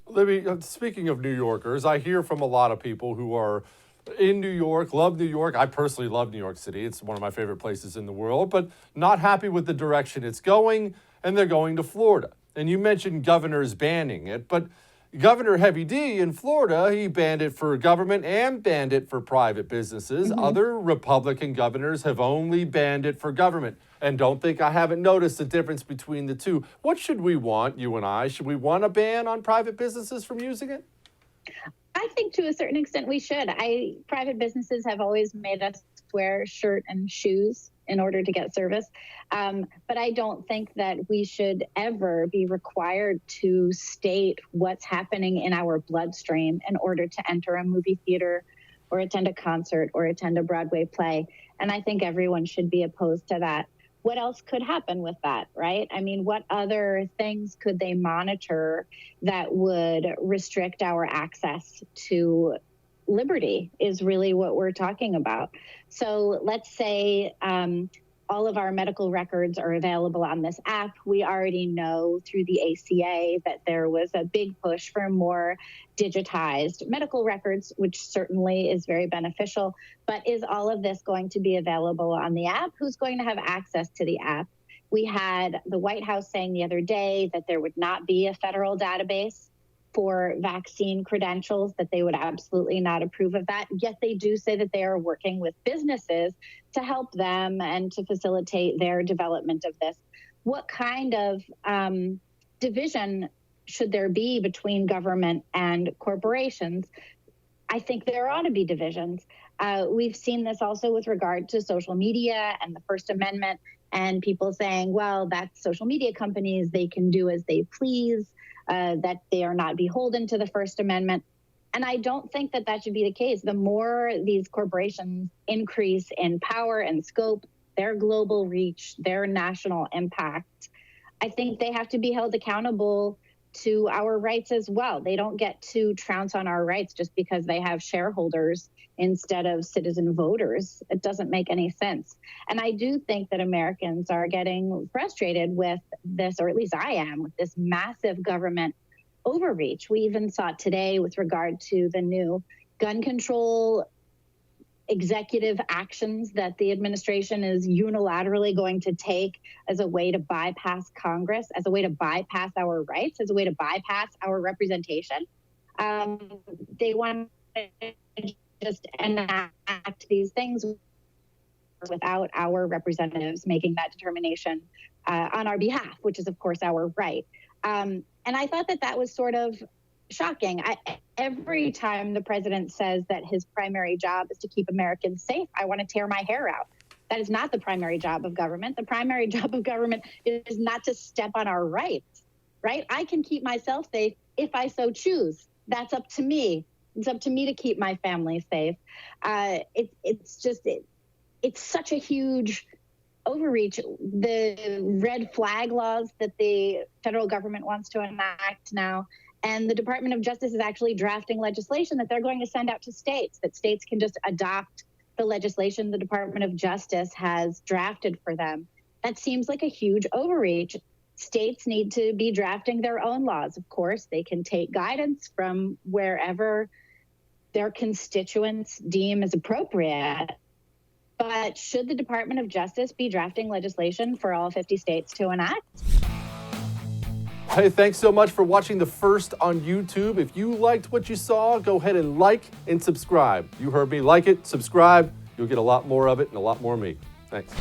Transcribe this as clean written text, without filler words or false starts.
Libby, speaking of New Yorkers, I hear from a lot of people who are in New York, love New York. I personally love New York City. It's one of my favorite places in the world, but not happy with the direction it's going, and they're going to Florida. And you mentioned governors banning it, but Governor Heavy D in Florida, he banned it for government and banned it for private businesses. Other Republican governors have only banned it for government. And don't think I haven't noticed the difference between the two. What should we want, you and I? Should we want a ban on private businesses from using it? I think to a certain extent we should. Private businesses have always made us wear shirt and shoes in order to get service. But I don't think that we should ever be required to state what's happening in our bloodstream in order to enter a movie theater or attend a concert or attend a Broadway play. And I think everyone should be opposed to that. What else could happen with that, right? I mean, what other things could they monitor that would restrict our access to liberty is really what we're talking about. So let's say all of our medical records are available on this app. We already know through the ACA that there was a big push for more digitized medical records, which certainly is very beneficial. But is all of this going to be available on the app? Who's going to have access to the app? We had the White House saying the other day that there would not be a federal database for vaccine credentials, that they would absolutely not approve of that. Yet they do say that they are working with businesses to help them and to facilitate their development of this. What kind of division should there be between government and corporations? I think there ought to be divisions. We've seen this also with regard to social media and the First Amendment, and people saying, well, that's social media companies, they can do as they please. That they are not beholden to the First Amendment. And I don't think that that should be the case. The more these corporations increase in power and scope, their global reach, their national impact, I think they have to be held accountable to our rights as well. They don't get to trounce on our rights just because they have shareholders instead of citizen voters. It doesn't make any sense. And I do think that Americans are getting frustrated with this, or at least I am, with this massive government overreach. We even saw it today with regard to the new gun control executive actions that the administration is unilaterally going to take as a way to bypass Congress, as a way to bypass our rights, as a way to bypass our representation. They want to just enact these things without our representatives making that determination on our behalf, which is, of course, our right. And I thought that that was sort of shocking. Every time the president says that his primary job is to keep Americans safe, I want to tear my hair out. That is not the primary job of government. The primary job of government is not to step on our rights, right? I can keep myself safe if I so choose. That's up to me. It's up to me to keep my family safe. It's such a huge overreach. The red flag laws that the federal government wants to enact now, and the Department of Justice is actually drafting legislation that they're going to send out to states, that states can just adopt the legislation the Department of Justice has drafted for them. That seems like a huge overreach. States need to be drafting their own laws. Of course, they can take guidance from wherever their constituents deem as appropriate. But should the Department of Justice be drafting legislation for all 50 states to enact? Hey, thanks so much for watching The First on YouTube. If you liked what you saw, go ahead and like and subscribe. You heard me. Like it, subscribe. You'll get a lot more of it and a lot more of me. Thanks.